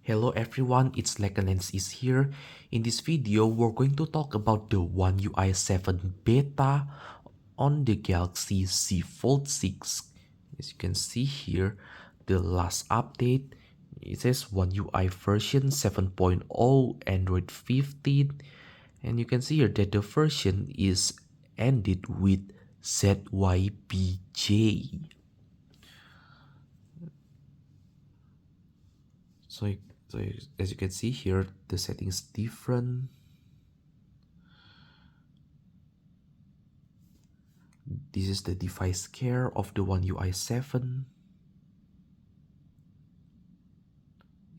Hello everyone, it's Lekanens is here. In this video, we're going to talk about the One UI 7 beta on the Galaxy Z Fold 6. As you can see here, the last update, it says One UI version 7.0 Android 15. And you can see here that the version is ended with ZYBJ. So, so as you can see here, the settings different. This is the device care of the One UI 7.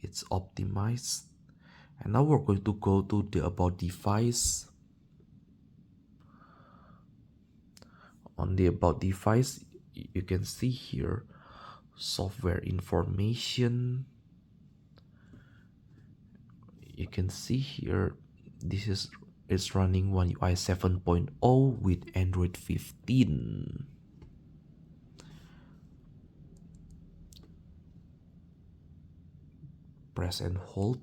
It's optimized. And now we're going to go to the about device. On the about device, you can see here software information. You can see here this is it's running One UI 7.0 with Android 15. Press and hold.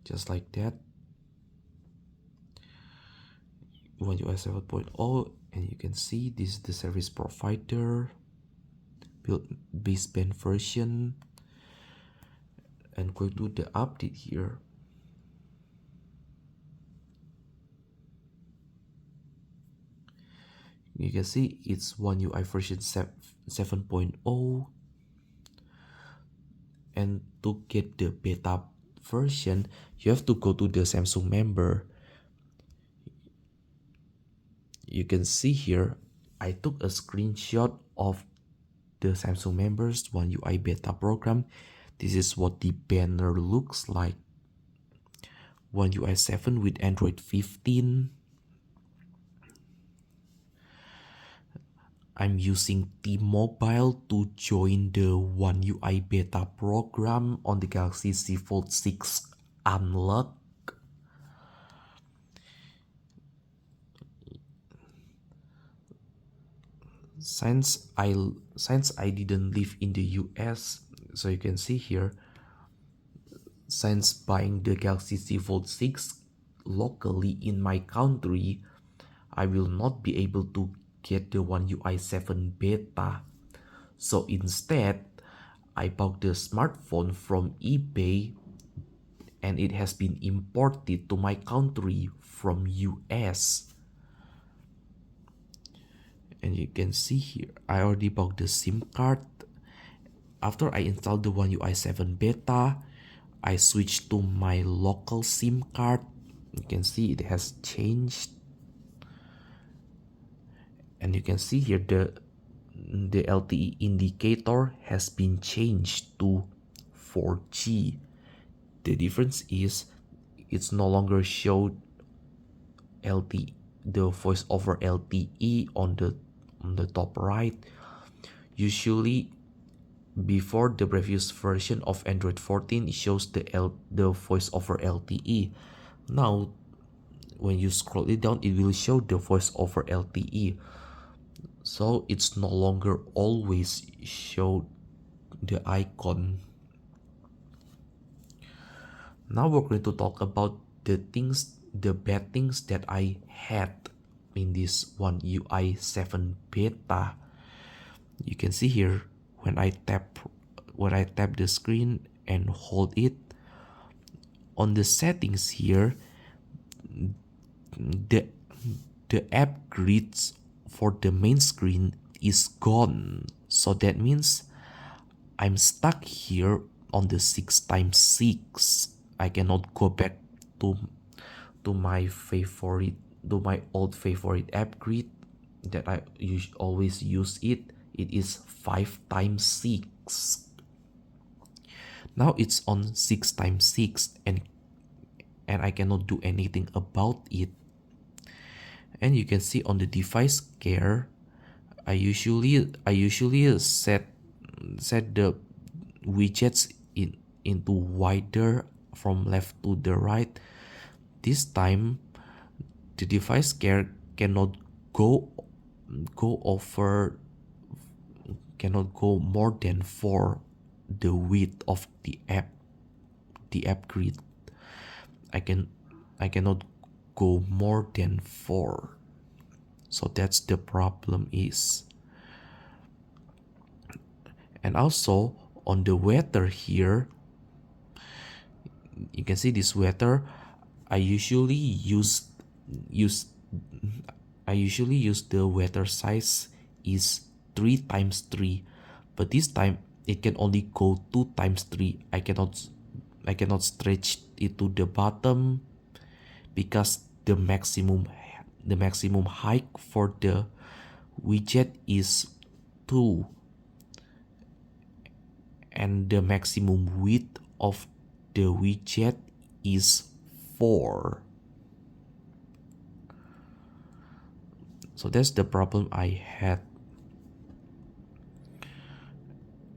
Just like that. One UI 7.0, and you can see this is the service provider, build baseband version, and going to the update here. You can see it's One UI version 7.0, and to get the beta version, you have to go to the Samsung member. You can see here, I took a screenshot of the Samsung members One UI beta program. This is what the banner looks like. One UI 7 with Android 15. I'm using T-Mobile to join the One UI beta program on the Galaxy Z Fold 6 Unlock. Since I didn't live in the US, so you can see here, since buying the Galaxy Z Fold 6 locally in my country, I will not be able to get the One UI 7 beta. So instead, I bought the smartphone from eBay, and it has been imported to my country from US. And you can see here, I already bought the SIM card. After I installed the One UI 7 beta, I switched to my local SIM card. You can see it has changed. And you can see here the LTE indicator has been changed to 4G. The difference is it's no longer showed LTE, the voice over LTE on the top right. Usually before the previous version of Android 14, it shows the voice over LTE. Now when you scroll it down, it will show the voice over LTE. So it's no longer always show the icon. Now we're going to talk about the bad things that I had in this One UI 7 beta. You can see here when I tap the screen and hold it on the settings here, the app grids for the main screen is gone. So that means I'm stuck here on the 6x6. I cannot go back to my old favorite app grid that I always use it. It is 5x6. Now it's on 6x6, and I cannot do anything about it. And you can see on the device care, I usually set the widgets into wider from left to the right. This time the device care cannot go go over cannot go more than 4 the width of the app grid. I cannot go more than 4. So that's the problem is. And also on the weather here, you can see this weather. I usually use the weather size is 3 times 3, but this time it can only go 2 times 3. I cannot stretch it to the bottom because the maximum height for the widget is 2 and the maximum width of the widget is 4. So that's the problem I had.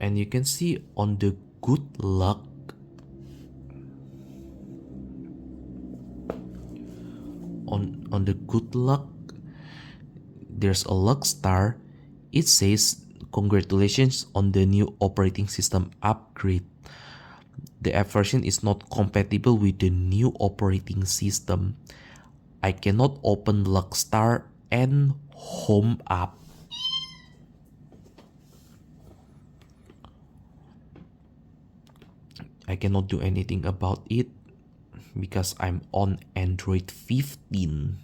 And you can see on the good luck, on the good luck, there's a luck star. It says congratulations on the new operating system upgrade. The app version is not compatible with the new operating system. I cannot open Luckstar and Home app. I cannot do anything about it because I'm on Android 15.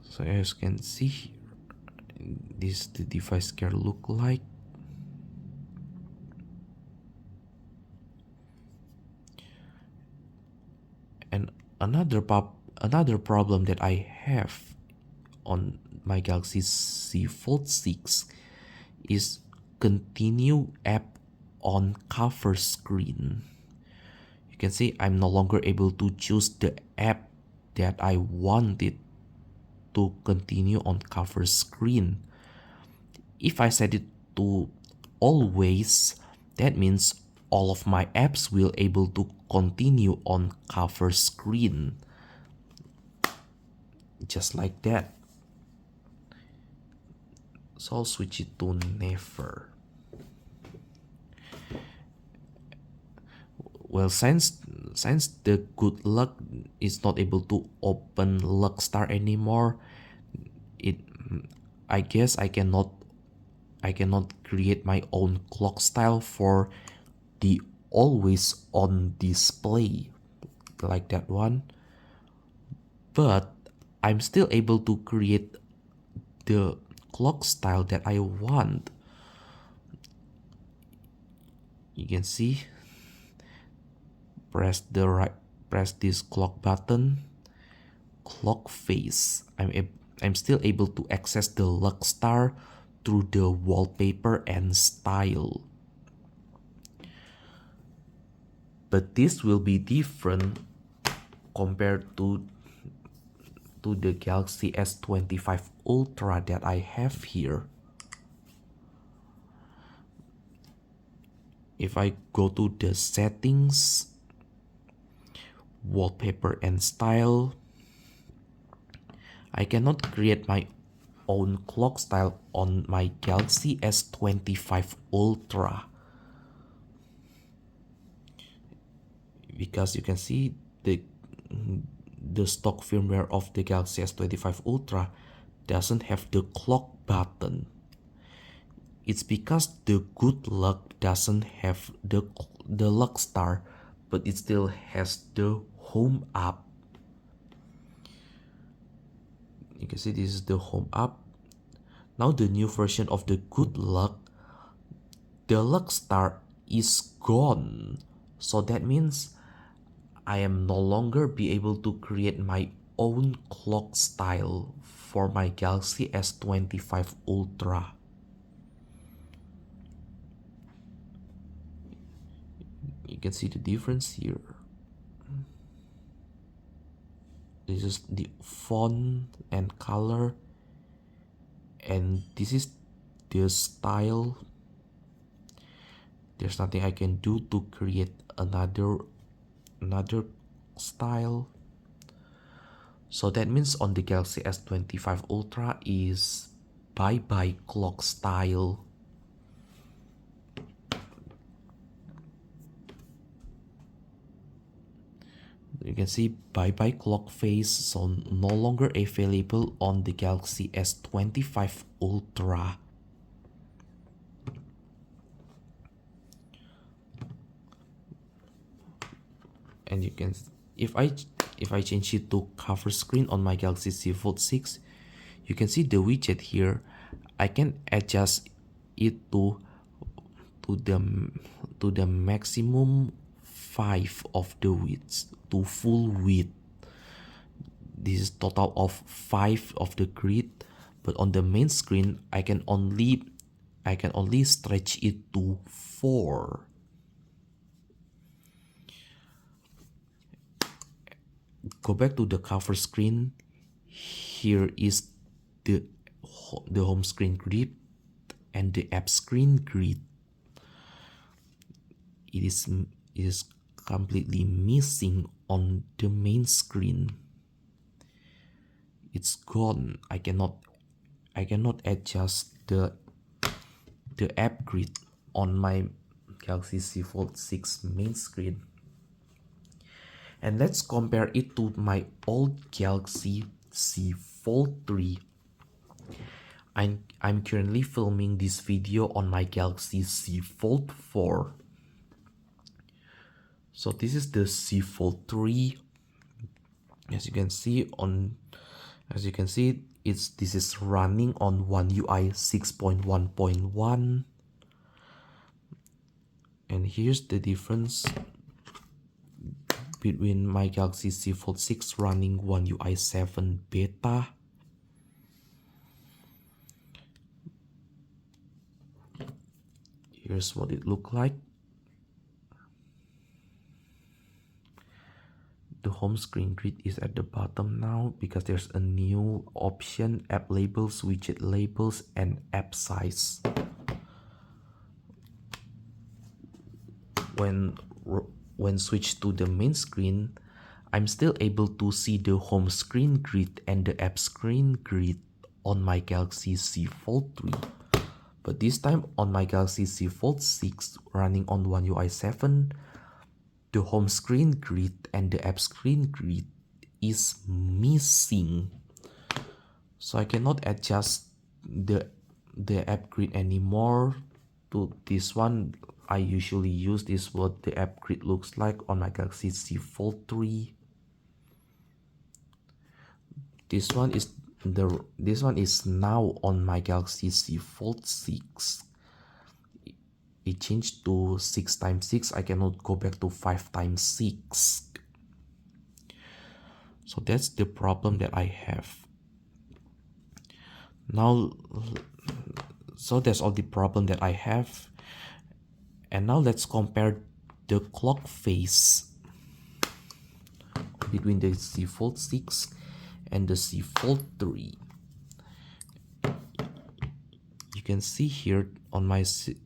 So as you can see here, this the device can look like. And another problem that I have on my Galaxy Z Fold 6 is continue app on cover screen. You can see I'm no longer able to choose the app that I wanted to continue on cover screen. If I set it to always, that means all of my apps will able to continue on cover screen. Just like that. So I'll switch it to never. Well, since the good luck is not able to open Luckstar anymore, I guess I cannot create my own clock style for the always on display like that one. But I'm still able to create the clock style that I want. You can see, press this clock button, clock face. I'm still able to access the Luckstar through the wallpaper and style. But this will be different compared to the Galaxy S25 Ultra that I have here. If I go to the settings, wallpaper and style, I cannot create my own clock style on my Galaxy S25 Ultra because you can see the stock firmware of the Galaxy S25 Ultra doesn't have the clock button. It's because the good luck doesn't have the Luckstar, but it still has the Home app. You can see this is the Home app. Now the new version of the good luck, the Luckstar is gone. So that means I am no longer be able to create my own clock style for my Galaxy S25 Ultra. You can see the difference here. This is the font and color, and this is the style. There's nothing I can do to create another style. So that means on the Galaxy S25 Ultra is bye-bye clock style. You can see bye-bye clock face, so no longer available on the Galaxy S25 Ultra. And you can, if I change it to cover screen on my Galaxy Z Fold 6, you can see the widget here. I can adjust it to the to the maximum 5 of the width to full width. This is total of 5 of the grid, but on the main screen I can only stretch it to 4. Go back to the cover screen. Here is the home screen grid and the app screen grid. It is completely missing on the main screen. It's gone. I cannot adjust the app grid on my Galaxy Z Fold 6 main screen. And let's compare it to my old Galaxy Z Fold 3. I'm currently filming this video on my Galaxy Z Fold 4. So this is the Z Fold 3. As you can see, this is running on One UI 6.1.1. And here's the difference between my Galaxy Z Fold 6 running One UI 7 beta. Here's what it looked like. The home screen grid is at the bottom now because there's a new option: app labels, widget labels, and app size. When switched to the main screen, I'm still able to see the home screen grid and the app screen grid on my Galaxy Z Fold 3. But this time on my Galaxy Z Fold 6 running on One UI 7, the home screen grid and the app screen grid is missing. So I cannot adjust the app grid anymore to this one. I usually use this what the app grid looks like on my Galaxy Z Fold 3. This one is now on my Galaxy Z Fold 6. It changed to 6x6. I cannot go back to 5x6. So that's the problem that I have. Now, so that's all the problem that I have. And now let's compare the clock face between the Z Fold 6 and the Z Fold 3. You can see here on my Z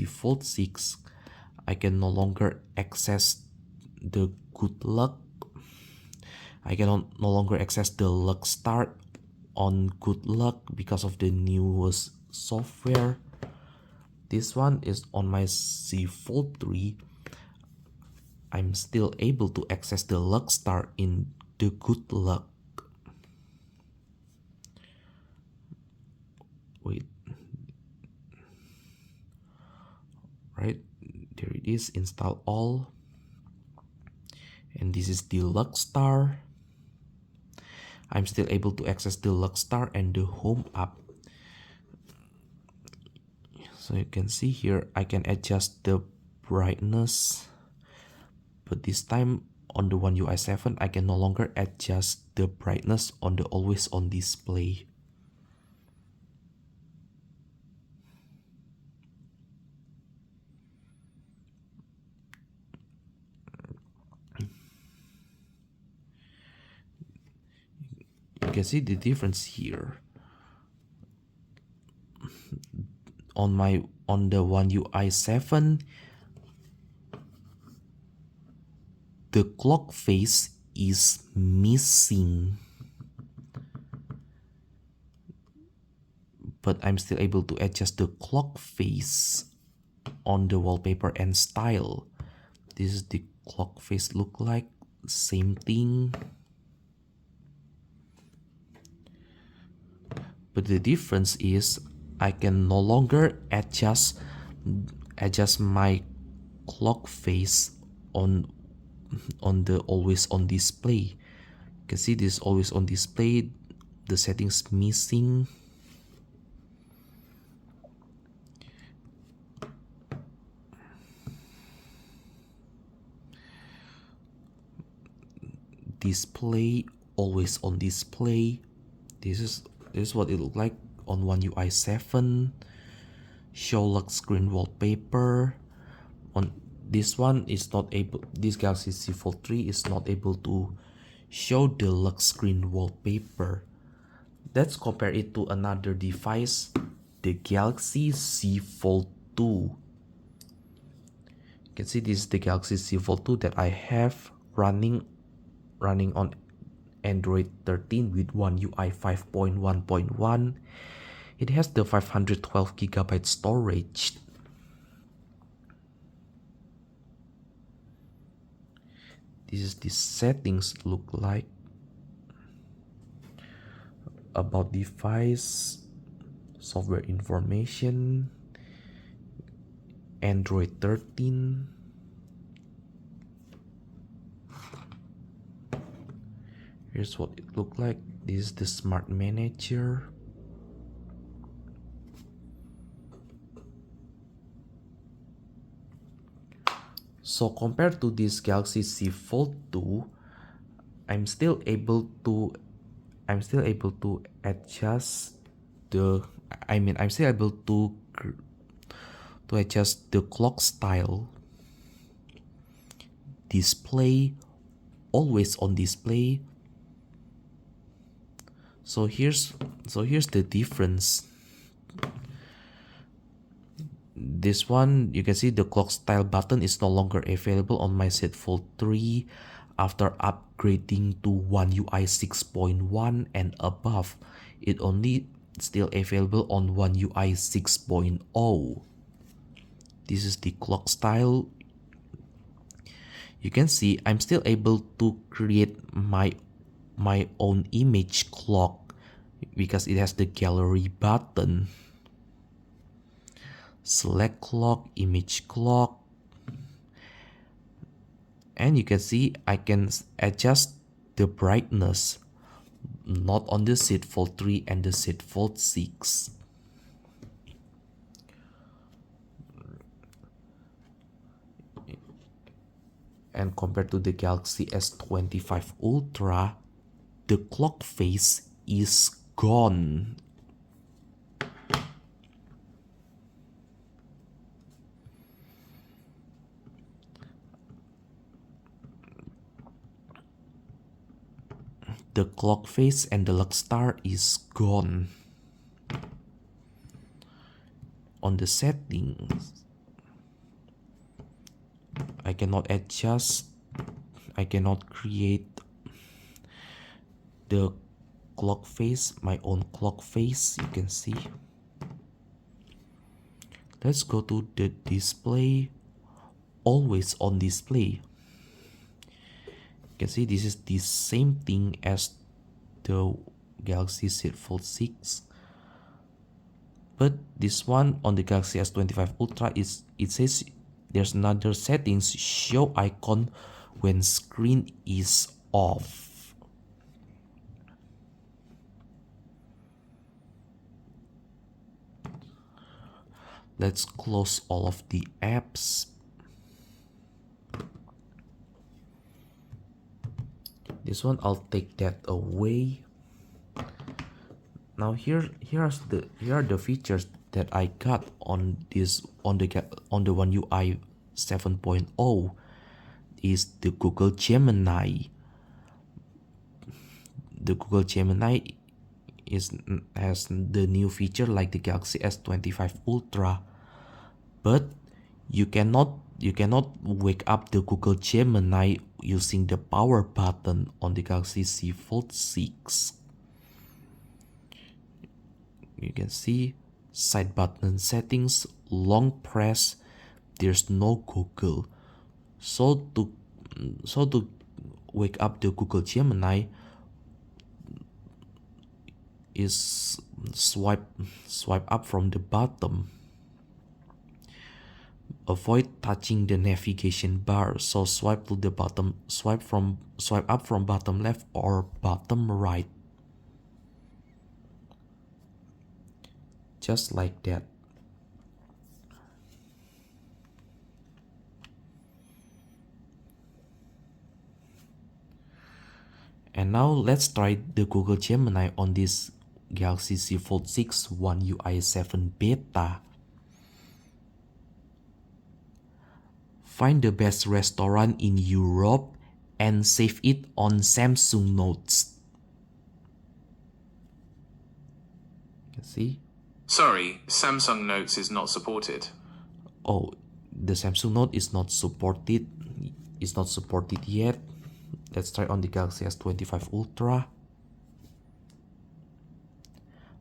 Fold 6, I can no longer access the good luck. I can no longer access the luck start on good luck because of the newest software. This one is on my Z Fold 3. I'm still able to access the luck star in the good luck. Wait. Right, there it is, install all. And this is the luck star. I'm still able to access the luck star and the home app. So you can see here, I can adjust the brightness. But this time on the One UI 7, I can no longer adjust the brightness on the always on display. You can see the difference here. On the One UI 7, the clock face is missing. but I'm still able to adjust the clock face on the wallpaper and style. This is the clock face look like, same thing. But the difference is I can no longer adjust my clock face on the always on display. You can see this always on display, the settings missing. Display, always on display. This is what it looked like on One UI 7. Show lock screen wallpaper. On this one is not able, this Galaxy Z Fold 3 is not able to show the lock screen wallpaper. Let's compare it to another device, the Galaxy Z Fold 2. You can see this is the Galaxy Z Fold 2 that I have running on Android 13 with One UI 5.1.1. It has the 512GB storage. This is the settings look like. About device, software information, Android 13. Here's what it looked like. This is the Smart Manager. So compared to this Galaxy Z Fold 2, I'm still able to adjust the I'm still able to adjust the clock style, display, always on display. So here's the difference. This one, you can see the clock style button is no longer available on my Z Fold 3 after upgrading to One UI 6.1 and above. It only still available on One UI 6.0. This is the clock style. You can see I'm still able to create my own image clock because it has the gallery button. Select clock, image clock, and you can see I can adjust the brightness, not on the Z Fold 3 and the Z Fold 6. And compared to the Galaxy S25 Ultra, the clock face is gone. The clock face and the lock star is gone. On the settings, I cannot adjust, I cannot create the clock face, my own clock face. You can see. Let's go to the display, always on display. You can see this is the same thing as the Galaxy Z Fold 6, but this one on the Galaxy S25 Ultra it says there's another settings, show icon when screen is off. Let's close all of the apps. This one I'll take that away. Now here are the features that I got on the One UI 7.0 is the Google Gemini. The Google Gemini has the new feature like the Galaxy S25 Ultra, but you cannot wake up the Google Gemini using the power button on the Galaxy Z Fold 6. You can see side button settings, long press, there's no Google. So to wake up the Google Gemini is swipe up from the bottom. Avoid touching the navigation bar, so swipe to the bottom, swipe up from bottom left or bottom right. Just like that. And now let's try the Google Gemini on this Galaxy Z Fold 6 One UI 7 Beta. Find the best restaurant in Europe and save it on Samsung Notes. You can see? Sorry, Samsung Notes is not supported. Oh, the Samsung Note is not supported. It's not supported yet. Let's try on the Galaxy S25 Ultra.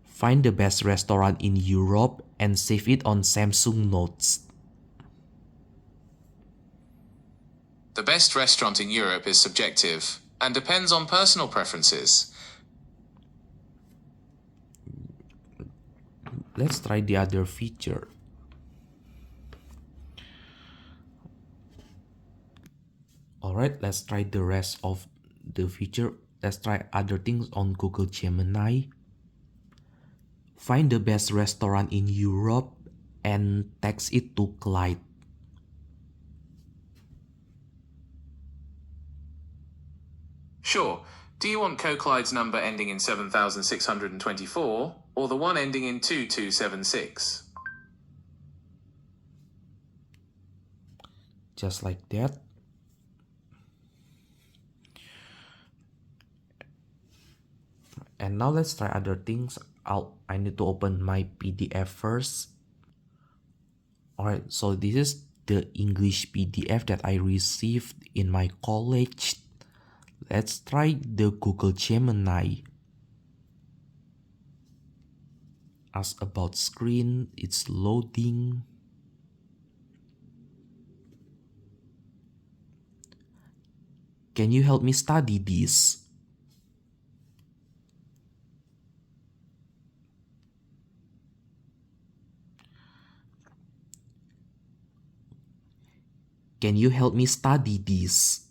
Find the best restaurant in Europe and save it on Samsung Notes. The best restaurant in Europe is subjective and depends on personal preferences. Let's try the other feature. Alright, let's try the rest of the feature. Let's try other things on Google Gemini. Find the best restaurant in Europe and text it to Clyde. Sure. Do you want Co-Clyde's number ending in 7624 or the one ending in 2276? Just like that. And now let's try other things. I need to open my PDF first. Alright, so this is the English PDF that I received in my college. Let's try the Google Gemini. Ask about screen, it's loading. Can you help me study this? Can you help me study this?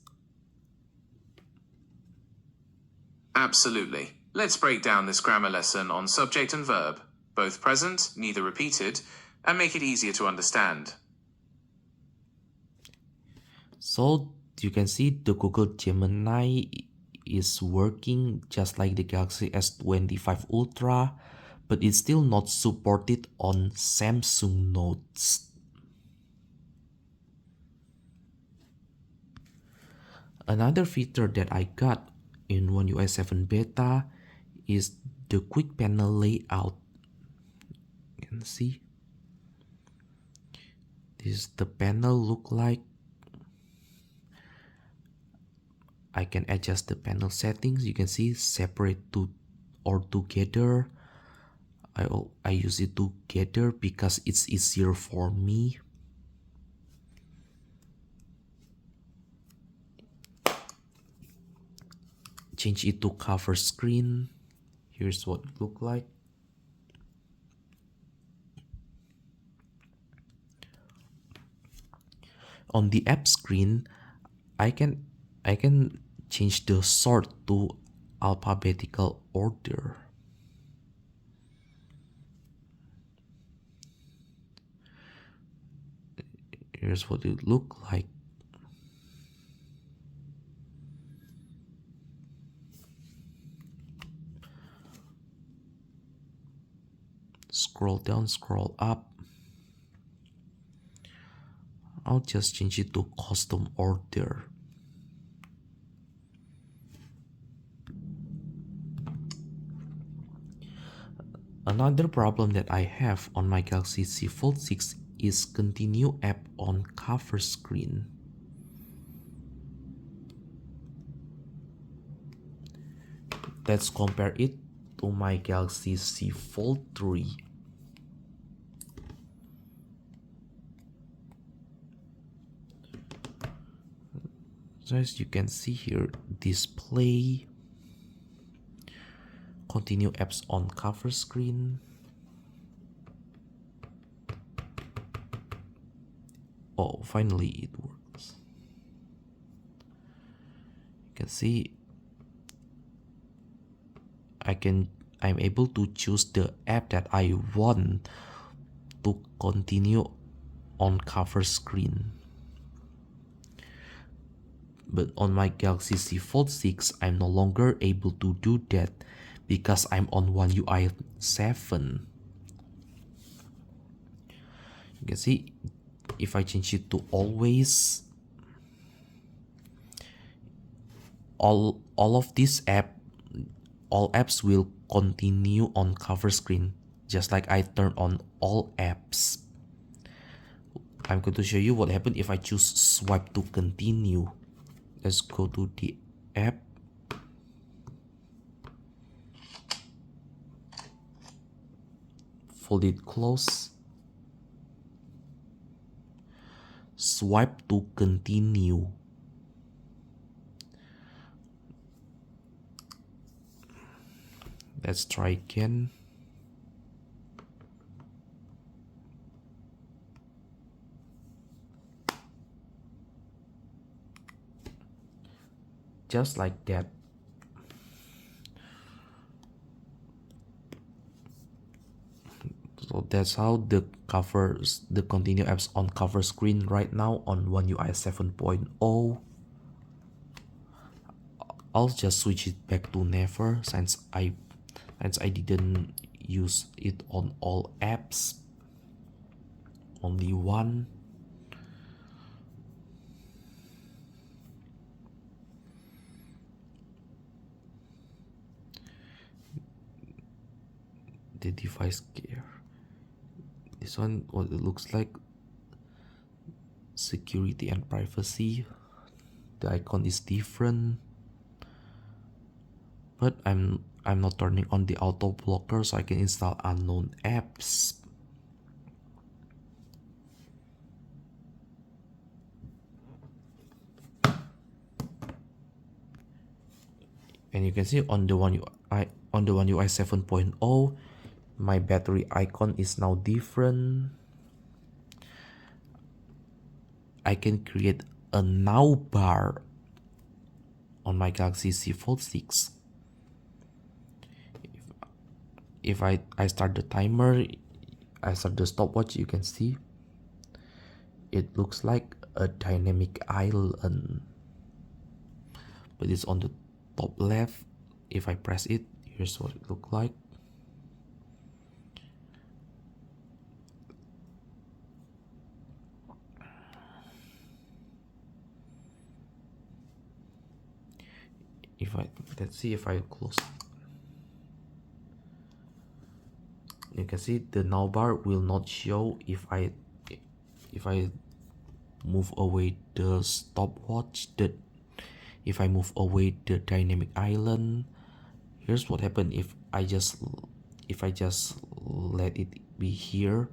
Absolutely. Let's break down this grammar lesson on subject and verb, both present, neither repeated, and make it easier to understand. So you can see the Google Gemini is working just like the Galaxy S25 Ultra, but it's still not supported on Samsung Notes. Another feature that I got in One UI 7 Beta is the quick panel layout. You can see this is the panel look like. I can adjust the panel settings. You can see separate to or together. I use it together because it's easier for me. Change it to cover screen. Here's what it look like. On the app screen, I can change the sort to alphabetical order. Here's what it look like. Scroll down, scroll up. I'll just change it to custom order. Another problem that I have on my Galaxy Z Fold 6 is continue app on cover screen. Let's compare it to my Galaxy Z Fold 3. So as you can see here, display, continue apps on cover screen. Oh, finally it works. You can see I'm able to choose the app that I want to continue on cover screen. But on my Galaxy Z Fold 6, I'm no longer able to do that because I'm on One UI 7. You can see if I change it to always, all of this all apps will continue on cover screen, just like I turn on all apps. I'm going to show you what happens if I choose swipe to continue. Let's go to the app. Fold it close. Swipe to continue. Let's try again. Just like that. So that's how the continue apps on cover screen right now on One UI 7.0. I'll just switch it back to never since I didn't use it on all apps. Only one. The device care. This one, what it looks like, security and privacy. The icon is different, but I'm not turning on the auto blocker so I can install unknown apps. And you can see on the One UI 7.0, my battery icon is now different. I can create a now bar on my Galaxy Z Fold 6. If I start the timer, I start the stopwatch, you can see it looks like a dynamic island, but it's on the top left. If I press it, here's what it looks like. Let's see if I close, you can see the now bar will not show if I move away the stopwatch, if I move away the dynamic island. Here's what happened if I just let it be here.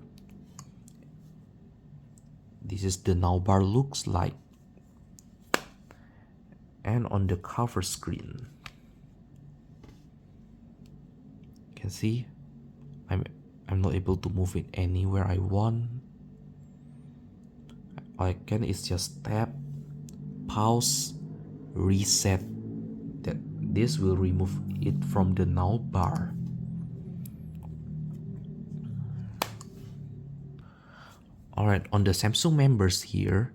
This is the now bar looks like. And on the cover screen, you can see I'm not able to move it anywhere I want. All I can is just tap, pause, reset. This will remove it from the now bar. Alright, on the Samsung members here,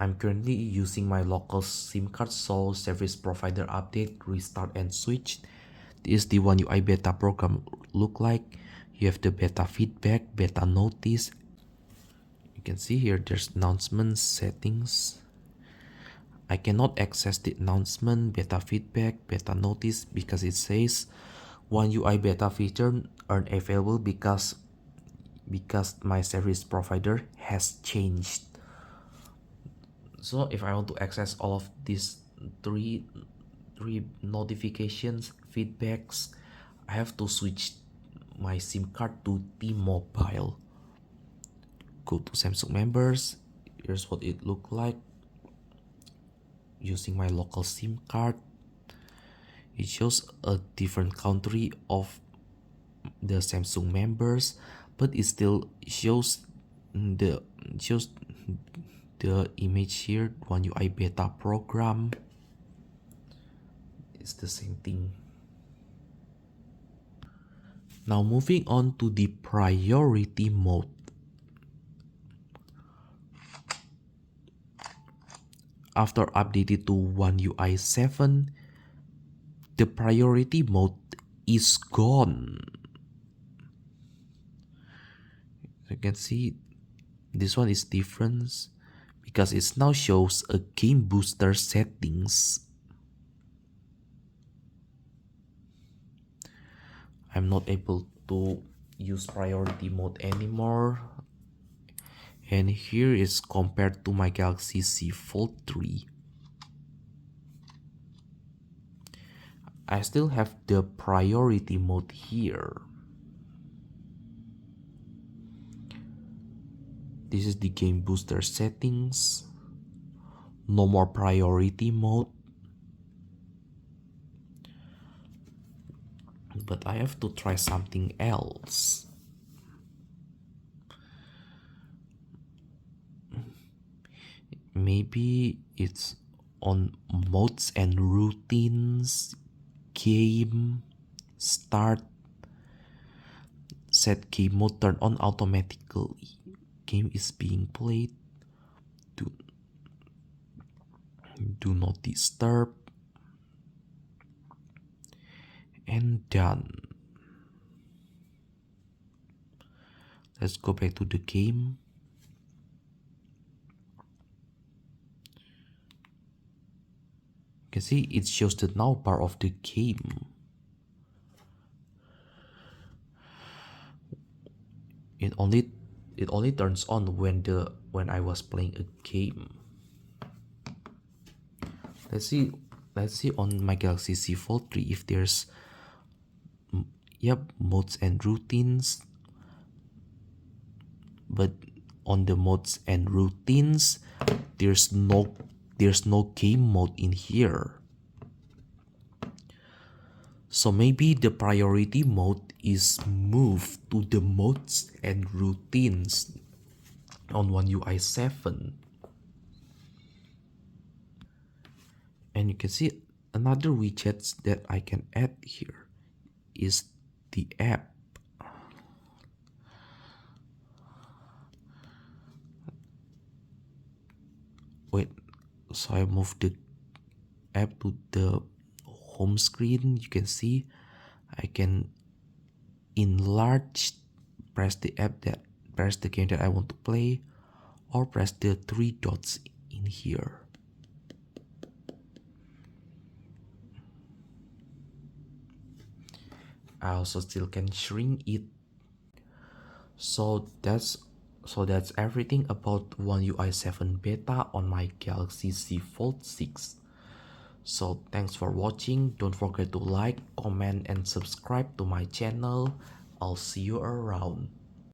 I'm currently using my local SIM card, so service provider update, restart and switch. This is the One UI beta program look like. You have the beta feedback, beta notice. You can see here there's announcements, settings. I cannot access the announcement, beta feedback, beta notice because it says One UI beta feature aren't available because my service provider has changed. So if I want to access all of these three notifications, feedbacks, I have to switch my SIM card to T-Mobile. Go to Samsung members. Here's what it look like using my local SIM card. It shows a different country of the Samsung members, but it still shows the shows the image here, One UI beta program. It's the same thing. Now moving on to the priority mode. After updated to One UI 7, the priority mode is gone. You can see this one is different because it now shows a game booster settings. I'm not able to use priority mode anymore. And here is compared to my Galaxy Z Fold 3. I still have the priority mode here. This is the game booster settings. No more priority mode. But I have to try something else. Maybe it's on modes and routines, game, start, set game mode turn on automatically. Game is being played. Do not disturb. And done. Let's go back to the game. You can see it shows the now part of the game. It only turns on when I was playing a game. Let's see on my Galaxy Z Fold 3 if there's modes and routines. But on the modes and routines, there's no game mode in here. So maybe the priority mode is moved to the modes and routines on One UI 7. And you can see another widgets that I can add here is the app. Wait, so I move the app to the home screen. You can see I can enlarge, press the game that I want to play, or press the three dots in here. I also still can shrink it. So that's everything about One UI 7 beta on my Galaxy Z Fold 6. So thanks for watching. Don't forget to like, comment, and subscribe to my channel. I'll see you around.